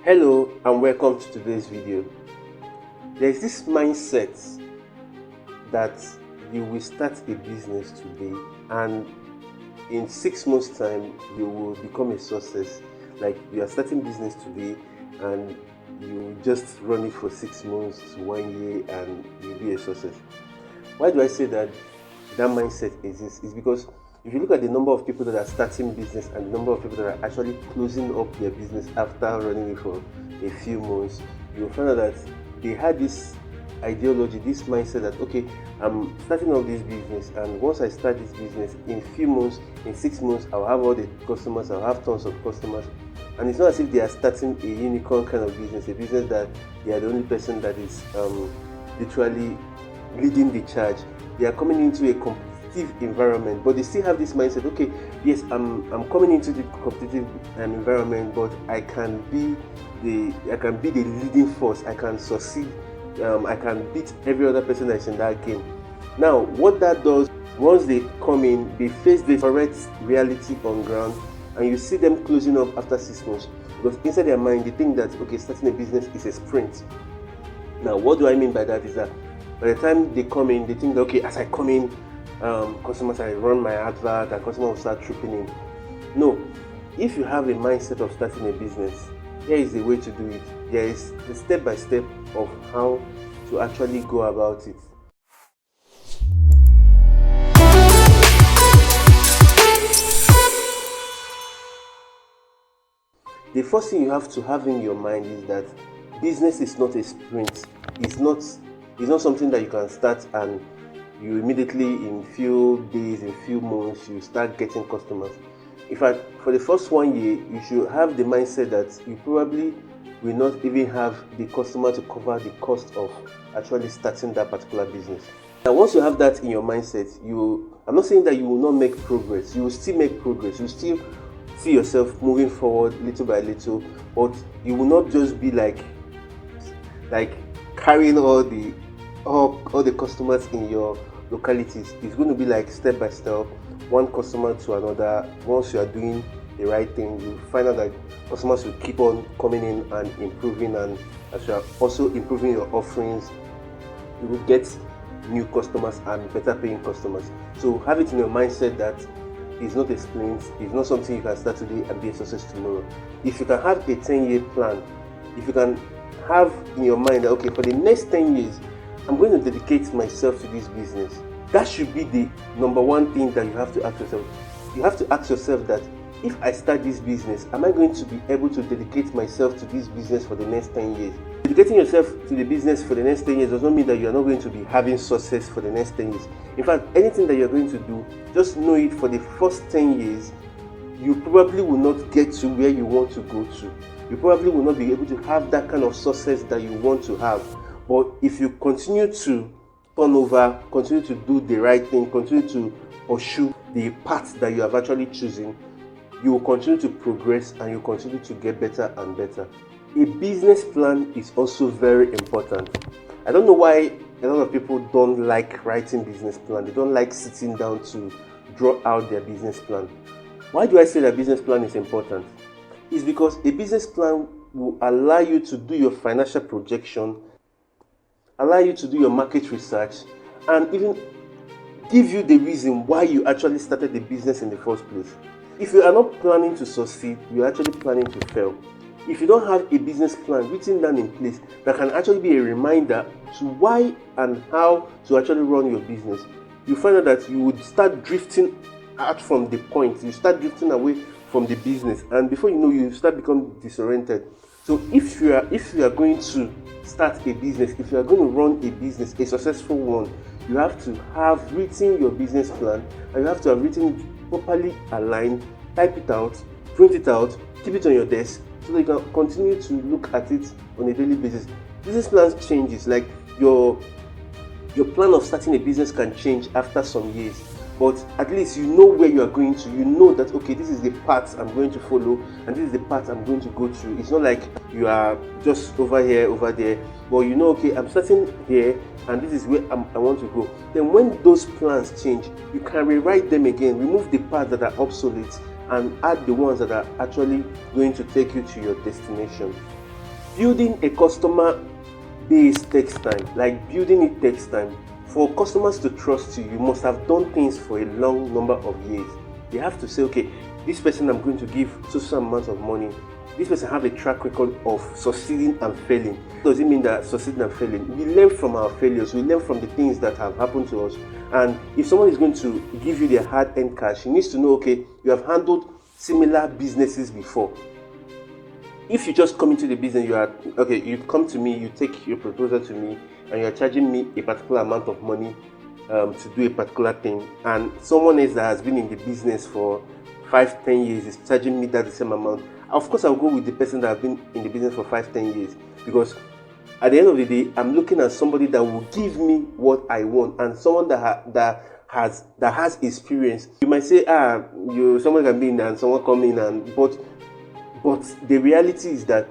Hello and welcome to today's video. There is this mindset that you will start a business today and in 6 months time you will become a success. Like you are starting business today and you just run it for 6 months to 1 year and you'll be a success. Why do I say that mindset exists? Is because if you look at the number of people that are starting business and the number of people that are actually closing up their business after running it for a few months, you'll find out that they had this ideology, this mindset that okay, I'm starting up this business, and once I start this business, in few months, in 6 months, I'll have all the customers, I'll have tons of customers. And it's not as if they are starting a unicorn kind of business, a business that they are the only person that is literally leading the charge. They are coming into a competitive environment, but they still have this mindset, okay, yes, I'm coming into the competitive environment, but I can be the leading force. I can succeed. I can beat every other person that's in that game. Now, what that does, once they come in, they face the correct reality on ground, and you see them closing up after 6 months, because inside their mind they think that okay, starting a business is a sprint. Now, what do I mean by that is that by the time they come in, they think that okay, as I come in, customers, I run my advert and customers will start trooping in. No, if you have a mindset of starting a business, here is the way to do it. There is the step-by-step of how to actually go about it. The first thing you have to have in your mind is that business is not a sprint. It's not something that you can start and you immediately in few days, in few months, you start getting customers. In fact, for the first 1 year, you should have the mindset that you probably will not even have the customer to cover the cost of actually starting that particular business. Now, once you have that in your mindset, I'm not saying that you will not make progress. You will still make progress. You will still see yourself moving forward little by little, but you will not just be like carrying all the customers in your localities. It's going to be like step by step, one customer to another. Once you are doing the right thing, you find out that customers will keep on coming in and improving, and as you are also improving your offerings, you will get new customers and better paying customers. So have it in your mindset that it's not a sprint, it's not something you can start today and be a success tomorrow. If you can have a 10-year plan, if you can have in your mind that okay, for the next 10 years I'm going to dedicate myself to this business, that should be the number one thing that you have to ask yourself. You have to ask yourself that if I start this business, am I going to be able to dedicate myself to this business for the next 10 years? Dedicating yourself to the business for the next 10 years does not mean that you are not going to be having success for the next 10 years. In fact, anything that you're going to do, just know it for the first 10 years, you probably will not get to where you want to go to. You probably will not be able to have that kind of success that you want to have. But if you continue to turn over, continue to do the right thing, continue to pursue the path that you have actually chosen, you will continue to progress and you continue to get better and better. A business plan is also very important. I don't know why a lot of people don't like writing business plan. They don't like sitting down to draw out their business plan. Why do I say that business plan is important? It's because a business plan will allow you to do your financial projection, allow you to do your market research, and even give you the reason why you actually started the business in the first place. If you are not planning to succeed, you're actually planning to fail. If you don't have a business plan written down in place that can actually be a reminder to why and how to actually run your business, you find out that you would start drifting out from the point. You start drifting away from the business, and before you know, you start becoming disoriented. So if you are going to start a business, if you are going to run a business, a successful one, you have to have written your business plan, and you have to have written it properly aligned, type it out, print it out, keep it on your desk so that you can continue to look at it on a daily basis. Business plans changes, like your plan of starting a business can change after some years, but at least you know where you are going to. You know that okay, this is the path I'm going to follow and this is the path I'm going to go through. It's not like you are just over here, over there, but you know, okay, I'm starting here and this is where I want to go. Then when those plans change, you can rewrite them again, remove the parts that are obsolete and add the ones that are actually going to take you to your destination. Building a customer base takes time. Like building it takes time. For customers to trust you, you must have done things for a long number of years. They have to say, okay, this person I'm going to give so amount of money. This person have a track record of succeeding and failing. Does it mean that succeeding and failing? We learn from our failures. We learn from the things that have happened to us. And if someone is going to give you their hard-earned cash, he needs to know, okay, you have handled similar businesses before. If you just come into the business, you come to me, you take your proposal to me, and you're charging me a particular amount of money to do a particular thing, and someone else that has been in the business for 5-10 years is charging me that the same amount, of course I'll go with the person that has been in the business for 5-10 years, because at the end of the day, I'm looking at somebody that will give me what I want, and someone that has experience. You might say, someone can be in and someone come in, but the reality is that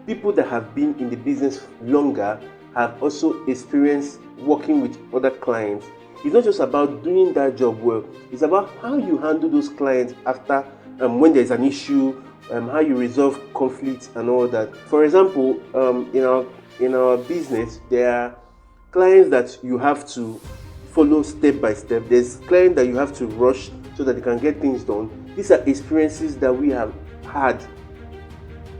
people that have been in the business longer have also experienced working with other clients. It's not just about doing that job well, it's about how you handle those clients after when there's an issue, how you resolve conflicts and all that. For example, in our business, there are clients that you have to follow step by step. There's clients that you have to rush so that they can get things done. These are experiences that we have had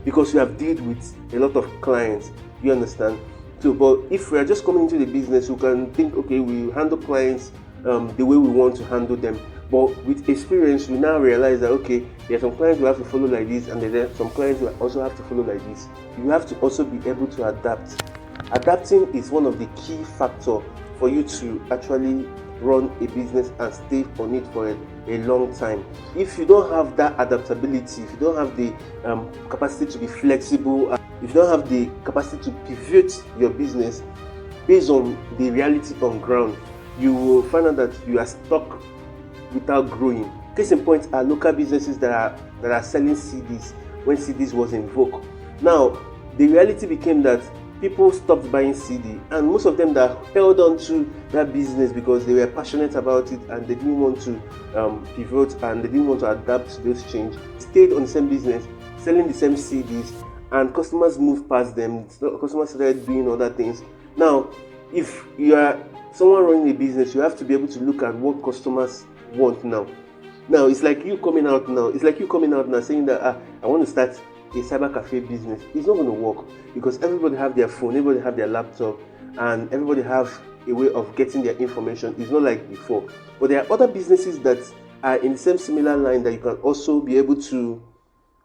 because we have dealt with a lot of clients. You understand? So, but if we are just coming into the business, we can think, okay, we handle clients the way we want to handle them. But with experience, we now realize that, okay, there are some clients we have to follow like this, and there are some clients we also have to follow like this. You have to also be able to adapt. Adapting is one of the key factors for you to actually run a business and stay on it for a long time. If you don't have that adaptability, if you don't have the capacity to be flexible, if you don't have the capacity to pivot your business based on the reality on ground, you will find out that you are stuck without growing. Case in point are local businesses that are selling CDs when CDs was in vogue. Now, the reality became that people stopped buying CD, and most of them that held on to that business because they were passionate about it and they didn't want to pivot and they didn't want to adapt to those change, stayed on the same business, selling the same CDs, and customers moved past them. Customers started doing other things. Now, if you are someone running a business, you have to be able to look at what customers want now. Now, it's like you coming out now saying that I want to start a cyber cafe business. It's not going to work because everybody have their phone, everybody have their laptop, and everybody have a way of getting their information. It's not like before. But there are other businesses that are in the same similar line that you can also be able to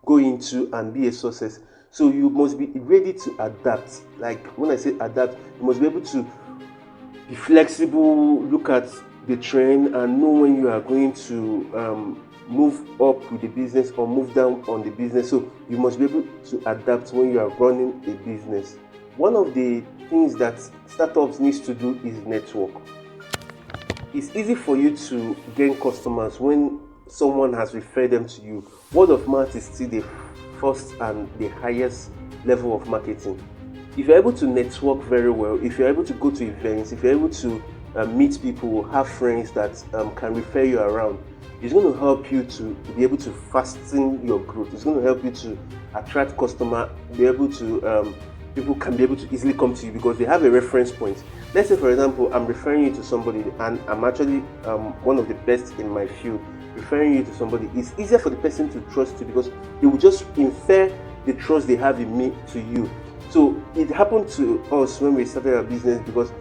go into and be a success. So you must be ready to adapt. Like when I say adapt, you must be able to be flexible, look at the trend, and know when you are going to move up with the business or move down on the business. So you must be able to adapt when you are running a business. One of the things that startups needs to do is network. It's easy for you to gain customers when someone has referred them to you. Word of mouth is still the first and the highest level of marketing. If you're able to network very well, if you're able to go to events, if you're able to meet people, have friends that can refer you around, it's going to help you to be able to fasten your growth. It's going to help you to attract customer, be able to people can be able to easily come to you because they have a reference point. Let's say, for example, I'm referring you to somebody and I'm actually one of the best in my field. Referring you to somebody, it's easier for the person to trust you because they will just infer the trust they have in me to you. So it happened to us when we started our business because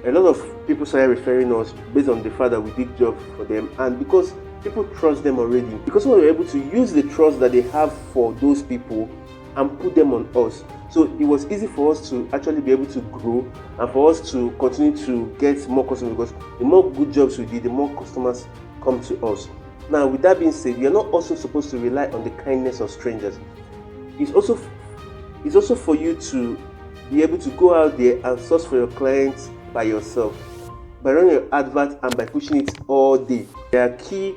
a lot of people started referring us based on the fact that we did jobs for them, and because people trust them already, because we were able to use the trust that they have for those people and put them on us. So it was easy for us to actually be able to grow and for us to continue to get more customers because the more good jobs we did, the more customers come to us. Now, with that being said, you're not also supposed to rely on the kindness of strangers. It's also for you to be able to go out there and source for your clients by yourself, by running your advert and by pushing it all day. There are key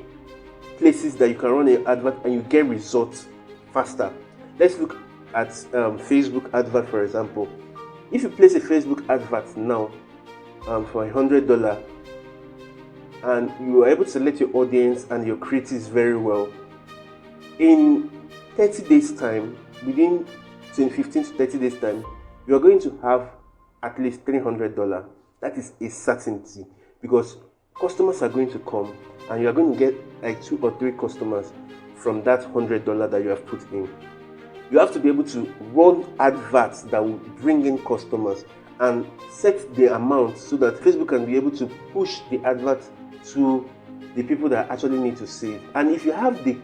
places that you can run your advert and you get results faster. Let's look at Facebook advert, for example. If you place a Facebook advert now for $100 and you are able to select your audience and your creatives very well, in 30 days time, within in 15 to 30 days time, you are going to have at least $300. That is a certainty, because customers are going to come and you are going to get like 2 or 3 customers from that $100 that you have put in. You have to be able to run adverts that will bring in customers and set the amount so that Facebook can be able to push the advert to the people that actually need to see it. And if you have the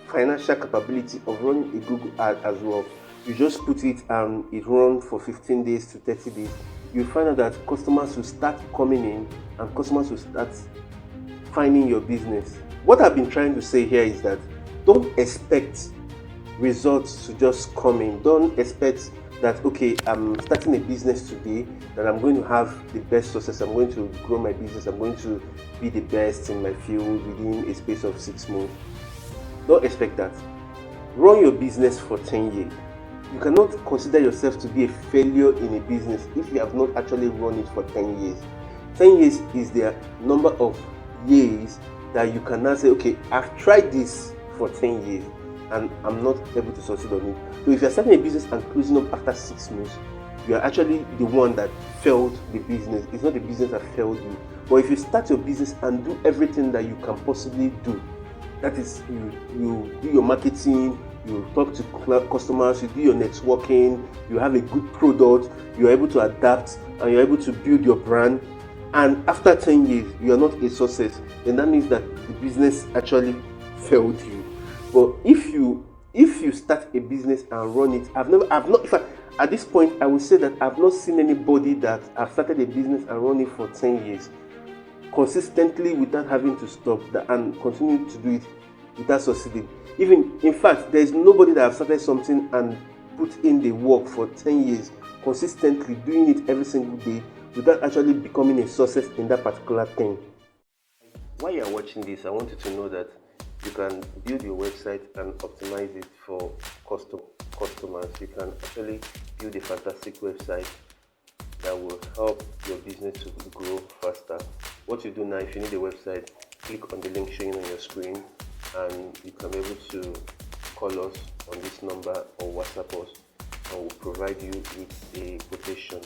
financial capability of running a Google ad as well, you just put it and it runs for 15 days to 30 days. You find out that customers will start coming in and customers will start finding your business. What I've been trying to say here is that don't expect results to just come in. Don't expect that, okay, I'm starting a business today, that I'm going to have the best success, I'm going to grow my business, I'm going to be the best in my field within a space of 6 months. Don't expect that. Run your business for 10 years. You cannot consider yourself to be a failure in a business if you have not actually run it for 10 years. 10 years is the number of years that you can now say, okay, I've tried this for 10 years and I'm not able to succeed on it. So if you're starting a business and closing up after 6 months, you are actually the one that failed the business. It's not the business that failed you. But if you start your business and do everything that you can possibly do, that is, you do your marketing, you talk to customers, you do your networking, you have a good product, you're able to adapt, and you're able to build your brand, and after 10 years you are not a success, then that means that the business actually failed you. But if you start a business and run it, at this point I would say that I've not seen anybody that have started a business and run it for 10 years consistently without having to stop and continue to do it without succeeding. Even, in fact, there is nobody that have started something and put in the work for 10 years consistently, doing it every single day without actually becoming a success in that particular thing. While you are watching this, I want you to know that you can build your website and optimize it for customers. You can actually build a fantastic website that will help your business to grow faster. What you do now, if you need a website, click on the link showing on your screen and you can be able to call us on this number or WhatsApp us, and we'll provide you with a quotation.